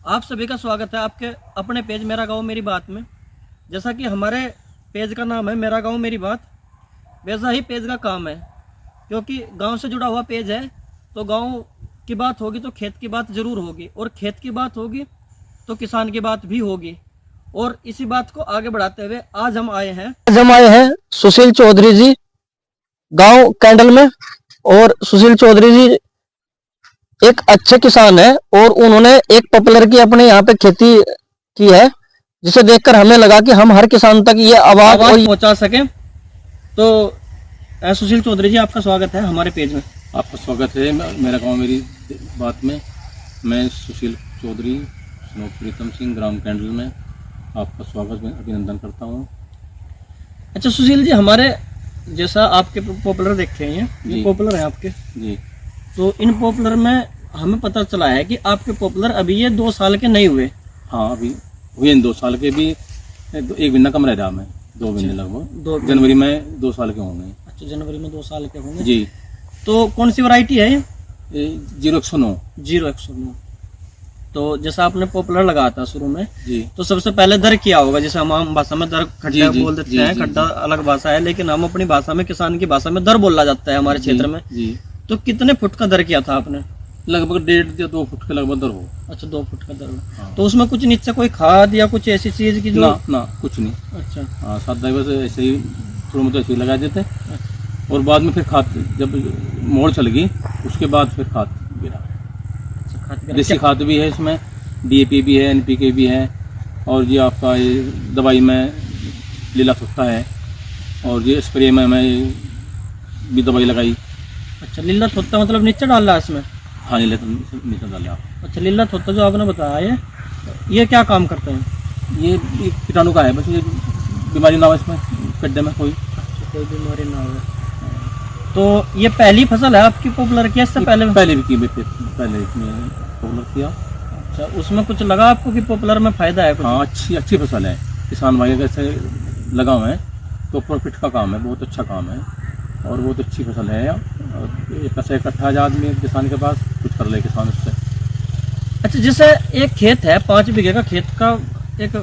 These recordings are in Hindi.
आप सभी का स्वागत है आपके अपने पेज मेरा गांव मेरी बात में। जैसा कि हमारे पेज का नाम है मेरा गांव मेरी बात, वैसा ही पेज का काम है, क्योंकि गांव से जुड़ा हुआ पेज है। तो गांव की बात होगी तो खेत की बात ज़रूर होगी, और खेत की बात होगी तो किसान की बात भी होगी। और इसी बात को आगे बढ़ाते हुए आज हम आए हैं सुशील चौधरी जी गांव कैंडल में। और सुशील चौधरी जी एक अच्छे किसान है और उन्होंने एक पॉपुलर की अपने यहाँ पे खेती की है, जिसे देखकर हमें लगा कि हम हर किसान तक ये आवाज पहुंचा सकें। तो सुशील चौधरी जी, आपका स्वागत है हमारे पेज में। आपका स्वागत है मेरा गांव मेरी बात में। मैं सुशील चौधरी प्रीतम सिंह ग्राम कैंडल में आपका स्वागत में अभिनंदन करता हूँ। अच्छा सुशील जी, हमारे जैसा आपके पॉपुलर देखे हैं, ये पॉपुलर है आपके जी। तो इन पॉपुलर में हमें पता चला है कि आपके पॉपुलर अभी ये 2 साल के नहीं हुए। हाँ, अभी हुए 2 साल के भी, 1 महीना कम रह रहा। मैं 2 महीने लगभग, जनवरी में 2 साल के होंगे। अच्छा, जनवरी में 2 साल के होंगे जी। तो कौन सी वैरायटी है ये? 0109। 0109। तो जैसा आपने पॉपुलर लगाया था शुरू में जी, तो सबसे पहले दर किया होगा, जैसे हम आम भाषा में दर खड्डा बोल देते हैं। खड्डा अलग भाषा है, लेकिन हम अपनी भाषा में, किसान की भाषा में दर बोला जाता है हमारे क्षेत्र में जी। तो कितने फुट का दर किया था आपने? लगभग 1.5 या 2 फुट के लगभग दर हो। अच्छा, 2 फुट का दर। हाँ। तो उसमें कुछ नीचे कोई खाद या कुछ ऐसी चीज की जो ना कुछ नहीं। अच्छा। हाँ, सादा बस ऐसे ही थोड़ा बहुत ऐसे ही लगा देते, और बाद में फिर खाद जब मोड़ चल गई उसके बाद फिर खाद गिरा। देसी खाद भी है इसमें, DAP भी है, NPK भी है, और ये आपका ये दवाई में लीला थोत्ता है, और ये स्प्रे में मैं भी दवाई लगाई। अच्छा, लीला थोत्ता मतलब नीचे डाला है इसमें? हाँ, नीचे डाला। अच्छा, लीला थोत्ता जो आपने बताया ये क्या काम करते हैं? ये कीटाणु का है, बस ये बीमारी ना हो इसमें, गड्ढे में कोई बीमारी ना हो। तो ये पहली फसल है आपकी पॉपुलर की? इससे पहले भी की, पहले पॉपुलर किया। अच्छा, उसमें कुछ लगा आपको कि पॉपुलर में फायदा है कुछ? हाँ, अच्छी फसल है। किसान भाई अगर से लगा हुआ है तो प्रॉफिट का काम है, बहुत अच्छा काम है, और बहुत अच्छी फसल है। और एक पैसा इकट्ठा आदमी किसान के पास कुछ कर ले किसान उससे। अच्छा, जैसे एक खेत है 5 बीघे का, खेत का एक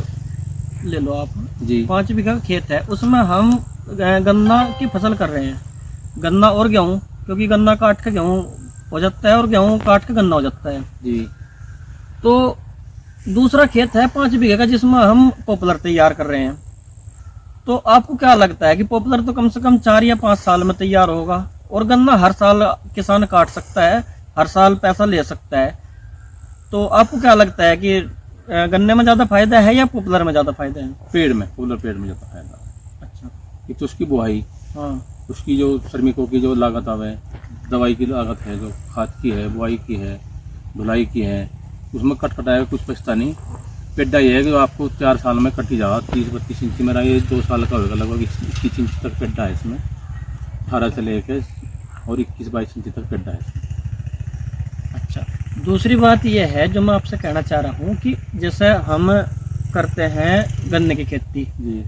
ले लो आप जी। 5 बीघा का खेत है, उसमें हम गन्ना की फसल कर रहे हैं, गन्ना और गेहूँ, क्योंकि गन्ना काट के गेहूँ हो जाता है और गेहूँ काट के गन्ना हो जाता है जी। तो दूसरा खेत है 5 बीघे का जिसमें हम पॉपुलर तैयार कर रहे हैं। तो आपको क्या लगता है कि पॉपुलर तो कम से कम 4 या 5 साल में तैयार होगा, और गन्ना हर साल किसान काट सकता है, हर साल पैसा ले सकता है। तो आपको क्या लगता है कि गन्ने में ज्यादा फायदा है या पॉपुलर में ज्यादा फायदा है? पॉपुलर पेड़ में ज्यादा फायदा। अच्छा। एक तो उसकी बुआई, हाँ, उसकी जो श्रमिकों की जो लागत आवे, दवाई की लागत है, जो खाद की है, बुआई की है, धुलाई की है, उसमें कटाया कुछ बचता नहीं। पेड्डा ये है कि आपको 4 साल में कटी जाएगा। 30-32 इंची मेरा ये 2 साल का होगा, लगभग 21 इंच तक पेड्डा है इसमें, 18 से लेकर और 21-22 इंच तक पेड्डा है इसमें। अच्छा, दूसरी बात यह है जो मैं आपसे कहना चाह रहा हूँ कि जैसे हम करते हैं गन्ने की खेती जी,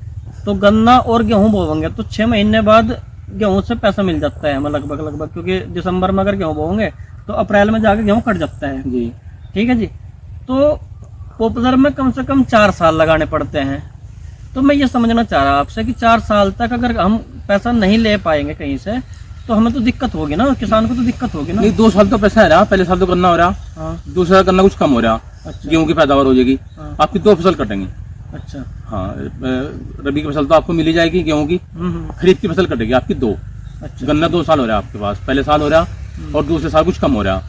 तो गन्ना और गेहूं बोवेंगे तो 6 महीने बाद गेहूं से पैसा मिल जाता है हमें लगभग, क्योंकि दिसंबर में अगर गेहूं बोवेंगे तो अप्रैल में जाके गेहूं कट जाता है जी। ठीक है जी। तो पॉपुलर में कम से कम 4 साल लगाने पड़ते हैं। तो मैं ये समझना चाह रहा आपसे कि 4 साल तक अगर हम पैसा नहीं ले पाएंगे कहीं से तो हमें तो दिक्कत होगी ना, किसान को तो दिक्कत होगी ना। नहीं, 2 साल तो पैसा है रहा, पहले साल तो गन्ना हो रहा। हाँ। दूसरा गन्ना कुछ कम हो रहा। अच्छा। गेहूं की पैदावार हो जाएगी। हाँ। आपकी 2 फसल कटेंगी। अच्छा। हाँ, रबी की फसल तो आपको मिली जाएगी गेहूं की, खरीफ की फसल कटेगी आपकी 2। अच्छा। गन्ना 2 साल हो रहा है आपके पास, पहले साल हो रहा और दूसरे साल कुछ कम हो रहा।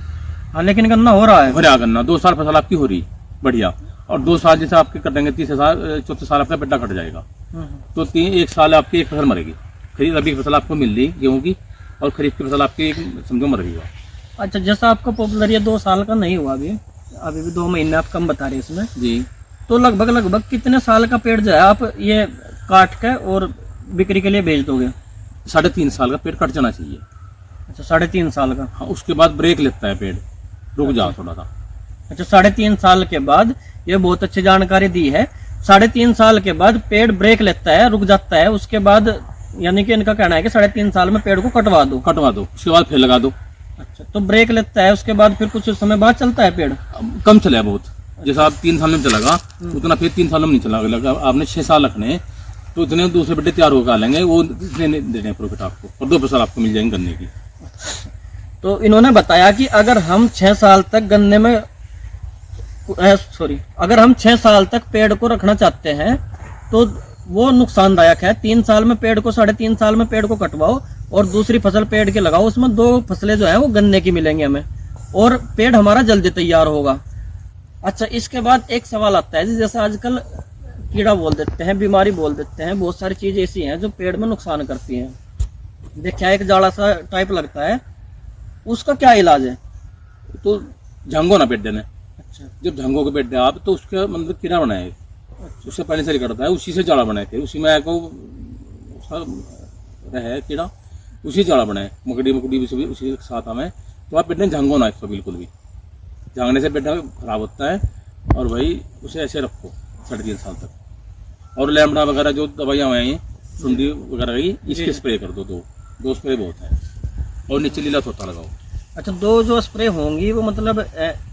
हाँ, लेकिन गन्ना हो रहा है। गन्ना 2 साल फसल आपकी हो रही बढ़िया, और 2 साल जैसे आपके कटेंगे, तीसरे साल चौथे साल आपका पेड्डा कट जाएगा। तो 1 साल आपकी 1 फसल मरेगी। खरीफ रबी की फसल आपको मिल रही गेहूं की, और खरीफ की फसल आपकी समझो मर रही। अच्छा, जैसा आपका पॉपुलर ये 2 साल का नहीं हुआ अभी भी 2 महीने आप कम बता रहे इसमें जी। तो लगभग कितने साल का पेड़ जो है आप ये काट के और बिक्री के लिए बेच दोगे? 3.5 साल का पेड़ कट जाना चाहिए। अच्छा, 3.5 साल का। हाँ, उसके बाद ब्रेक लेता है पेड़, रुक जाओ थोड़ा सा। अच्छा, 3.5 साल के बाद, ये बहुत अच्छी जानकारी दी है। 3.5 साल के बाद पेड़ ब्रेक लेता है, रुक जाता है, उसके बाद यानी कि इनका कहना है कि 3.5 साल में पेड़ को कटवा दो, उसके बाद फिर लगा दो। अच्छा, तो ब्रेक लेता है, उसके बाद फिर कुछ समय बाद चलता है पेड़? कम चले बहुत। जैसा आप 3 साल में चलेगा उतना फिर 3 सालों में नहीं चला लगा। आपने 6 साल रखने हैं तो इतने दूसरे बेटे तैयार होकर आ लेंगे, वो इतने नहीं देने प्रॉफिट आपको, और 2 फसल आपको मिल जाएंगे गन्ने की। तो इन्होंने बताया कि अगर हम 6 साल तक गन्ने में अगर हम 6 साल तक पेड़ को रखना चाहते हैं तो वो नुकसानदायक है। 3 साल में पेड़ को 3.5 साल में पेड़ को कटवाओ और दूसरी फसल पेड़ की लगाओ, उसमें 2 फसलें जो है वो गन्ने की मिलेंगी हमें, और पेड़ हमारा जल्दी तैयार होगा। अच्छा, इसके बाद एक सवाल आता है, जैसे आजकल कीड़ा बोल देते हैं, बीमारी बोल देते हैं, बहुत सारी चीजें ऐसी हैं जो पेड़ में नुकसान करती हैं। देखिए एक जाड़ा सा टाइप लगता है, उसका क्या इलाज है? तो झांगो ना पेड़ देने। अच्छा, जब झांगो के पेड़ दे आप तो उसका मतलब कीड़ा बनाए, उससे पहले से करता है, उसी से जाड़ा बनाए थे, उसी में को रहे कीड़ा, उसी जाड़ा बनाए, मकड़ी उसी के साथ हमें। तो आप पेड़ झांगो ना इसको बिल्कुल भी, झांगने से पेड़ खराब होता है। और भाई उसे ऐसे रखो 3.5 साल तक। और लैम्बडा वगैरह जो दवाइयाँ हैं सुंडी वगैरह की, इसके स्प्रे कर दो, 2 स्प्रे बहुत है। और नीचे लीला सोता लगाओ। अच्छा, 2 जो स्प्रे होंगी वो मतलब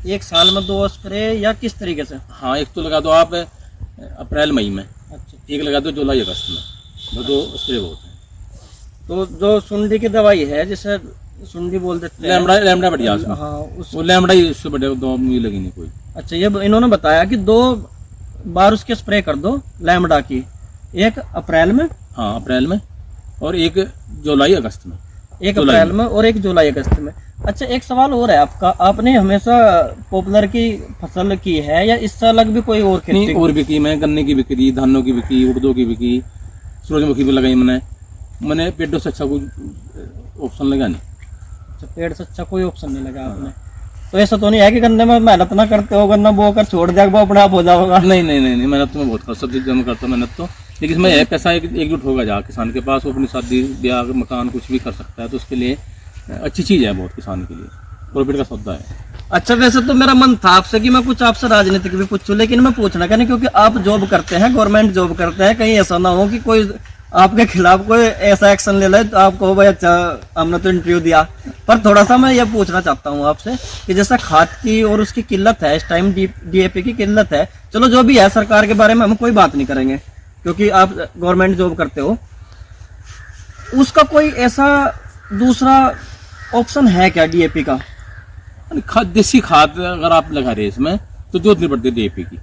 1 साल में 2 स्प्रे या किस तरीके से? हाँ, एक तो लगा दो आप अप्रैल मई में। अच्छा, एक लगा दो जुलाई अगस्त में, 2 स्प्रे बहुत है। तो जो सुंडी की दवाई है, जैसे सुंडी बोल देते हैं, लैम्बडा बढ़िया। हाँ, वो लैम्बडा ही, उससे बढ़िया दवा मुझे लगी नहीं कोई। अच्छा, ये इन्होंने बताया कि 2 बार उसके स्प्रे कर दो लैम्बडा की, एक अप्रैल में, हाँ अप्रैल में, और एक जुलाई अगस्त में। एक अप्रैल में और एक जुलाई अगस्त में। अच्छा, एक सवाल और है आपका, आपने हमेशा पॉपुलर की फसल की है या इससे अलग भी कोई और खेती? और भी की, मैं गन्ने की भी की, धानों की भी की, उड़दों की भी की, सूरजमुखी भी लगाई मैंने पेड़ों से अच्छा कोई ऑप्शन लगा नहीं। अच्छा, पेड़ से अच्छा कोई ऑप्शन नहीं लगा आपने। तो ऐसा तो नहीं है कि गन्ने में मेहनत ना करते हो, गन्ना बो कर छोड़ दिया वो अपने आप हो जाएगा? नहीं, मेहनत तो मैं बहुत करता, सब चीज़ में करता मेहनत तो, लेकिन इसमें पैसा एकजुट होगा जहाँ किसान के पास, वो अपनी शादी ब्याह मकान कुछ भी कर सकता है, तो उसके लिए अच्छी चीज़ है बहुत, किसान के लिए प्रॉफिट का सौदा है। अच्छा, वैसे तो मेरा मन था आपसे कि मैं कुछ आपसे राजनीतिक भी पूछूं, लेकिन मैं पूछना क्या नहीं, क्योंकि आप जॉब करते हैं, गवर्नमेंट जॉब करते हैं, कहीं ऐसा ना हो कि कोई आपके खिलाफ कोई ऐसा एक्शन ले ले तो आप कहो भाई अच्छा हमने तो इंटरव्यू दिया। पर थोड़ा सा मैं ये पूछना चाहता हूँ आपसे कि जैसा खाद की और उसकी किल्लत है, इस टाइम डीएपी की किल्लत है, चलो जो भी है, सरकार के बारे में हम कोई बात नहीं करेंगे क्योंकि आप गवर्नमेंट जॉब करते हो, उसका कोई ऐसा दूसरा ऑप्शन है क्या डीएपी का? देसी खाद अगर आप लगा रहे इसमें तो जरूरत नहीं पड़ती डीएपी की।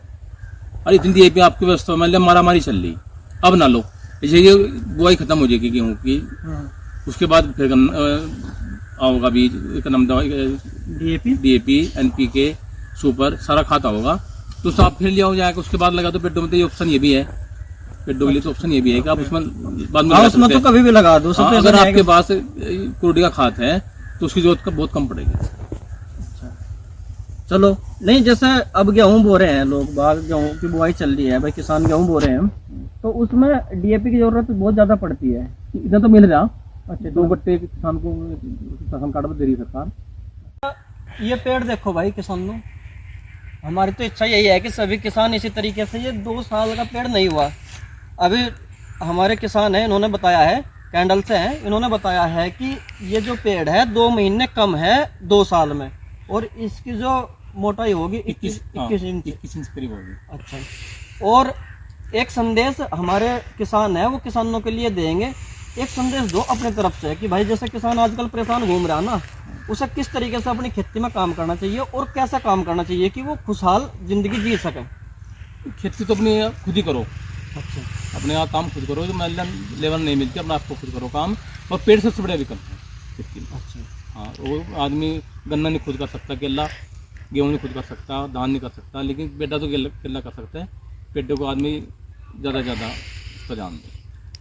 अरे इतनी डीएपी आपकी व्यवस्था में मारामारी चल रही, अब ना लो, ये बुआई खत्म हो जाएगी गेहूँ की, उसके बाद फिर आओगा बीज, दवाई डीएपी एनपीके सुपर सारा खाता होगा, तो उसको आप फिर लिया हो जाएगा, उसके बाद लगा दो पेड़ों में। तो ये ऑप्शन ये भी है, पेड़ों के लिए तो ऑप्शन ये भी है कि आप उसमें बाद में उसमें तो कभी भी लगा दो। अगर आपके पास क्रूडी का खाद है तो उसकी जरूरत बहुत कम पड़ेगी। चलो, नहीं जैसे अब गेहूं बो रहे हैं लोग, बाग गेहूं की बुआई चल रही है भाई, किसान गेहूं बो रहे हैं, तो उसमें डीएपी की जरूरत बहुत ज्यादा पड़ती है, इधर तो मिल रहा। अच्छा, 2 गट्टे किसान को फसल काट दे रही सरकार। ये पेड़ देखो भाई किसानों, हमारी तो इच्छा यही है कि सभी किसान इसी तरीके से, ये 2 साल का पेड़ नहीं हुआ। अभी हमारे किसान है, इन्होंने बताया है, कैंडल से है, इन्होंने बताया है कि ये जो पेड़ है 2 महीने कम है 2 साल में, और इसकी जो मोटाई होगी 21 इंच करीब होगी। अच्छा, और एक संदेश हमारे किसान है वो किसानों के लिए देंगे, एक संदेश दो अपने तरफ से कि भाई जैसे किसान आजकल परेशान घूम रहा है ना, उसे किस तरीके से अपनी खेती में काम करना चाहिए और कैसा काम करना चाहिए कि वो खुशहाल जिंदगी जी सके। खेती तो अपनी खुद ही करो। अच्छा, अपने आप काम खुद करो, जो लेबर नहीं मिलती, अपना आपको खुद करो काम, और पेड़ सबसे बड़ा विकल्प है खेती में। अच्छा, हाँ, वो आदमी गन्ना नहीं खुद कर सकता, केला गेहूँ नहीं खुद कर सकता, धान नहीं कर सकता, लेकिन पेड़ा तो केला कर सकता है। पेड़ों को आदमी ज़्यादा से ज़्यादा उसका जान दे।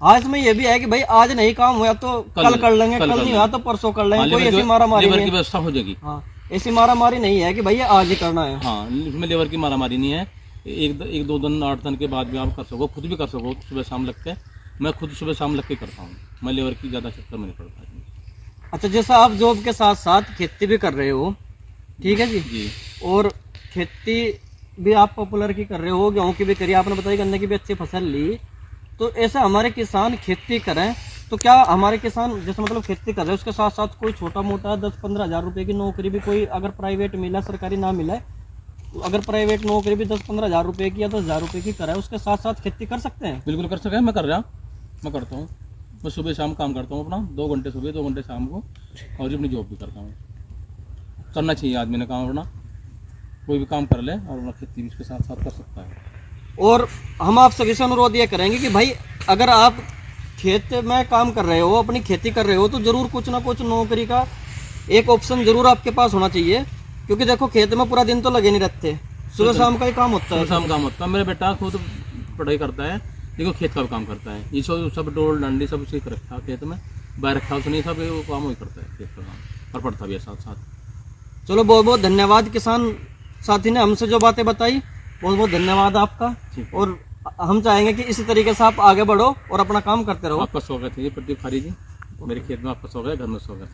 हाँ, इसमें ये भी है कि भाई आज नहीं काम हुआ तो कल कर लेंगे, कल नहीं हुआ तो परसों कर लेंगे, कोई ऐसी मारामारी लेबर की व्यवस्था हो जाएगी। हाँ, ऐसी मारामारी नहीं है कि भैया आज ही करना है। हाँ, इसमें लेबर की मारामारी नहीं है, एक दो दिन 8 दिन के बाद भी आप कर सको, खुद भी कर सको, सुबह शाम लग के। मैं खुद सुबह शाम लग के करता हूँ, मैं लेबर की ज़्यादा चक्कर में नहीं पड़ता। अच्छा, जैसा आप जॉब के साथ साथ खेती भी कर रहे हो, ठीक है जी, और खेती भी आप पॉपुलर की कर रहे हो, गेहूँ की भी करी, आपने बताया गन्ने की भी अच्छी फसल ली, तो ऐसे हमारे किसान खेती करें तो क्या हमारे किसान जैसे मतलब खेती कर रहे हैं उसके साथ साथ कोई छोटा मोटा 10-15 हज़ार रुपये की नौकरी भी कोई अगर प्राइवेट मिला, सरकारी ना मिला, अगर प्राइवेट नौकरी भी 10-15 हज़ार रुपए की या 10,000 रुपए की कराए, उसके साथ साथ खेती कर सकते हैं? बिल्कुल कर सके, मैं कर रहा, मैं करता हूँ। मैं सुबह शाम काम करता हूँ अपना, 2 घंटे सुबह 2 घंटे शाम को, और अपनी जॉब भी करता हूँ। करना चाहिए आदमी ने काम अपना, कोई भी काम कर ले और अपना खेती भी उसके साथ साथ कर सकता है। और हम आप सभी से अनुरोध ये करेंगे कि भाई अगर आप खेत में काम कर रहे हो, अपनी खेती कर रहे हो, तो जरूर कुछ ना कुछ नौकरी का एक ऑप्शन जरूर आपके पास होना चाहिए, क्योंकि देखो खेत में पूरा दिन तो लगे नहीं रहते, सुबह शाम का ही काम होता है। सुबह शाम काम होता है। मेरा बेटा खुद पढ़ाई करता है, देखो खेत का भी काम करता है, ये सब डोल डंडी सब उसे रखा खेत में, बाहर रखा उसने, सब वो काम वही करता है, खेत का काम और पढ़ता भी है साथ साथ। चलो बहुत बहुत धन्यवाद किसान साथी ने हमसे जो बातें बताई, बहुत बहुत धन्यवाद आपका। और हम चाहेंगे कि इसी तरीके से आप आगे बढ़ो और अपना काम करते रहो। आपका स्वागत है जी प्रदीप खारी जी, मेरे खेत में आपका स्वागत है, घर में स्वागत है।